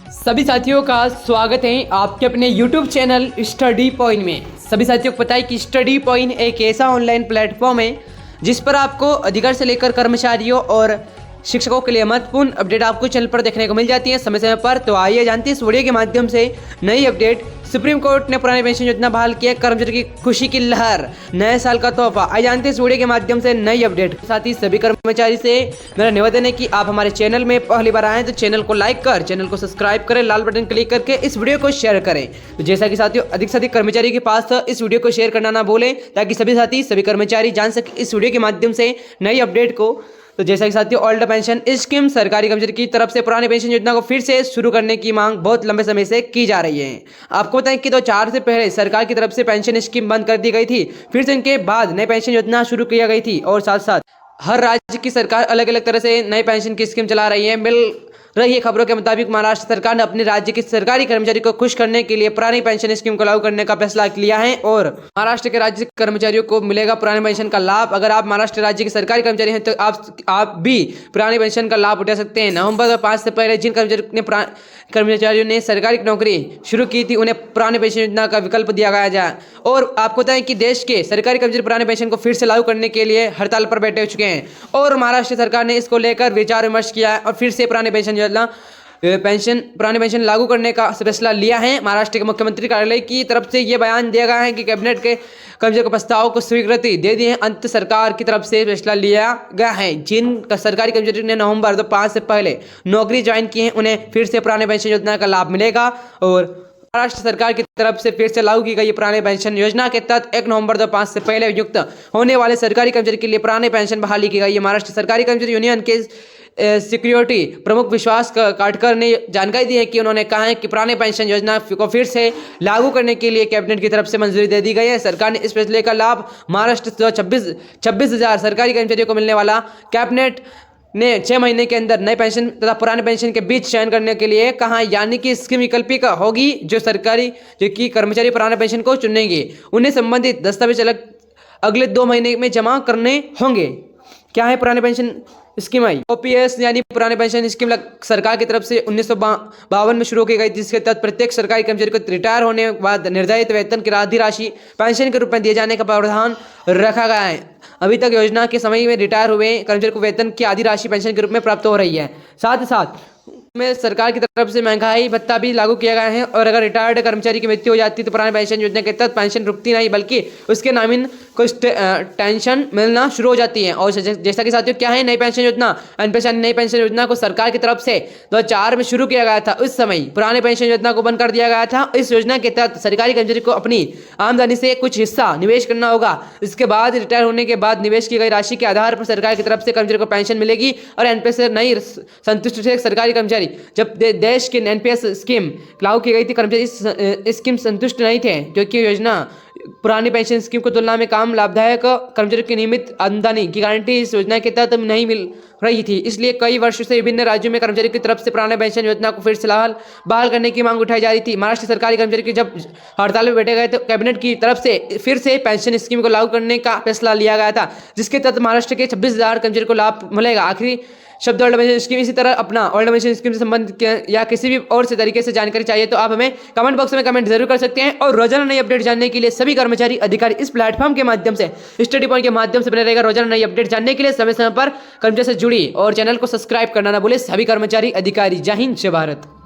सभी साथियों का स्वागत है आपके अपने YouTube चैनल स्टडी पॉइंट में। सभी साथियों को पता है कि स्टडी पॉइंट एक ऐसा ऑनलाइन प्लेटफॉर्म है जिस पर आपको अधिकारी से लेकर कर्मचारियों और शिक्षकों के लिए महत्वपूर्ण अपडेट आपको चैनल पर देखने को मिल जाती है समय समय पर। तो आइए जानते हैं इस वीडियो के माध्यम से नई अपडेट। सुप्रीम कोर्ट ने पुरानी पेंशन योजना बहाल किया, कर्मचारी की खुशी की लहर, नए साल का तोहफा। आइए जानते हैं इस वीडियो के माध्यम से नई अपडेट। साथ ही सभी कर्मचारी से मेरा निवेदन है कि आप हमारे चैनल में पहली बार आए तो चैनल को लाइक कर, चैनल को सब्सक्राइब करें, लाल बटन क्लिक करके इस वीडियो को शेयर करें। तो जैसा कि साथियों अधिक से अधिक कर्मचारी के पास इस वीडियो को शेयर करना ना भूलें ताकि सभी साथी सभी कर्मचारी जान सके इस वीडियो के माध्यम से नई अपडेट को। तो जैसा कि साथियों ओल्ड पेंशन स्कीम सरकारी कर्मचारी की तरफ से पुरानी पेंशन योजना को फिर से शुरू करने की मांग बहुत लंबे समय से की जा रही है। आपको बताएं कि 2004 से पहले सरकार की तरफ से पेंशन स्कीम बंद कर दी गई थी, फिर से इनके बाद नई पेंशन योजना शुरू की गई थी और साथ साथ हर राज्य की सरकार अलग अलग तरह से नई पेंशन की स्कीम चला रही है। मिल रही है खबरों के मुताबिक महाराष्ट्र सरकार ने अपने राज्य के सरकारी कर्मचारी को खुश करने के लिए पुरानी पेंशन स्कीम को लागू करने का फैसला लिया है और महाराष्ट्र के राज्य कर्मचारियों को मिलेगा पुरानी पेंशन का लाभ। अगर आप महाराष्ट्र राज्य के सरकारी कर्मचारी हैं तो आप भी पुरानी पेंशन का लाभ उठा सकते हैं। नवंबर 5 से पहले जिन कर्मचारियों ने सरकारी नौकरी शुरू की थी उन्हें पुरानी पेंशन योजना का विकल्प दिया गया जाए। और आपको बताएं कि देश के सरकारी कर्मचारी पुराने पेंशन को फिर से लागू करने के लिए हड़ताल पर बैठे हो चुके हैं और महाराष्ट्र सरकार ने इसको लेकर विचार विमर्श किया है और फिर से पुरानी पेंशन लागू करने का फैसला लिया है। महाराष्ट्र के मुख्यमंत्री कार्यालय की तरफ से यह बयान दिया गया है कि कैबिनेट के कर्मचारियों के प्रस्ताव को स्वीकृति दे दी है। अंत सरकार की तरफ से फैसला लिया गया है। जिन सरकारी कर्मचारियों ने नवंबर 2005 से पहले नौकरी ज्वाइन की है उन्हें फिर से पुराने पेंशन योजना का लाभ मिलेगा और महाराष्ट्र सरकार की तरफ से फिर से लागू की गई पुराने पेंशन योजना के तहत 1 नवंबर 2005 से पहले नियुक्त होने वाले सरकारी कर्मचारी के लिए पुराने पेंशन बहाली की गई है। महाराष्ट्र सरकारी कर्मचारी यूनियन के सिक्योरिटी प्रमुख विश्वास काटकर ने जानकारी दी है कि उन्होंने कहा है कि पुराने पेंशन योजना को फिर से लागू करने के लिए कैबिनेट की तरफ से मंजूरी दे दी गई है। सरकार ने इस फैसले का लाभ महाराष्ट्र 26,000 सरकारी कर्मचारियों को मिलने वाला। कैबिनेट ने 6 महीने के अंदर नए पेंशन तथा पुराने पेंशन के बीच चयन करने के लिए कहा, यानी कि स्कीम वैकल्पिक होगी। जो कर्मचारी पुराने पेंशन को चुनेंगे उन्हें संबंधित दस्तावेज अगले 2 महीने में जमा करने होंगे। क्या है पुराने पेंशन स्कीम? आई ओपीएस यानी पुराने पेंशन स्कीम सरकार की तरफ से 1952 में शुरू की गई, जिसके तहत प्रत्येक सरकारी कर्मचारी को रिटायर होने के बाद निर्धारित वेतन की आधी राशि पेंशन के रूप में दिए जाने का प्रावधान रखा गया है। अभी तक योजना के समय में रिटायर हुए कर्मचारी को वेतन की आधी राशि पेंशन के रूप में प्राप्त हो रही है। साथ ही साथ में सरकार की तरफ से महंगाई भत्ता भी लागू किया गया है और अगर रिटायर्ड कर्मचारी की मृत्यु हो जाती है तो पुरानी पेंशन योजना के तहत पेंशन रुकती नहीं बल्कि उसके नामिन कुछ टेंशन मिलना शुरू हो जाती है। और जैसा कि साथियों क्या है नई पेंशन योजना, नई पेंशन योजना को सरकार की तरफ से 2004 में शुरू किया गया था। उस समय पुरानी पेंशन योजना को बंद कर दिया गया था। इस योजना के तहत सरकारी कर्मचारी को अपनी आमदनी से कुछ हिस्सा निवेश करना होगा। इसके बाद रिटायर होने के बाद निवेश की गई राशि के आधार पर सरकार की तरफ से कर्मचारी को पेंशन मिलेगी और एनपीएस से नहीं संतुष्ट थे सरकारी कर्मचारी। जब देश के एनपीएस स्कीम लागू की गई थी कर्मचारी इस स्कीम संतुष्ट नहीं थे क्योंकि योजना पुरानी पेंशन स्कीम को तुलना में कम लाभदायक, कर्मचारियों की नियमित आमदनी की गारंटी इस योजना के तहत नहीं मिल रही थी। इसलिए कई वर्षों से विभिन्न राज्यों में कर्मचारी की तरफ से पुराने पेंशन योजना को फिर से बहाल करने की मांग उठाई जा रही थी। महाराष्ट्र सरकारी कर्मचारी की जब हड़ताल में बैठे गए तो कैबिनेट की तरफ से फिर से पेंशन स्कीम को लागू करने का फैसला लिया गया था, जिसके तहत महाराष्ट्र के 26,000 कर्मचारी को लाभ मिलेगा। आखिरी शब्द ओल्ड पेंशन स्कीम। इसी तरह अपना ओल्ड पेंशन स्कीम से संबंधित या किसी भी और से तरीके से जानकारी चाहिए तो आप हमें कमेंट बॉक्स में कमेंट जरूर कर सकते हैं। और रोजाना नई अपडेट जानने के लिए सभी कर्मचारी अधिकारी इस प्लेटफॉर्म के माध्यम से स्टडी पॉइंट के माध्यम से बने रहेगा। रोजाना नई अपडेट जानने के लिए समय समय पर कर्मचारी से जुड़ी और चैनल को सब्सक्राइब करना ना भूले सभी कर्मचारी अधिकारी। जय हिंद, जय भारत।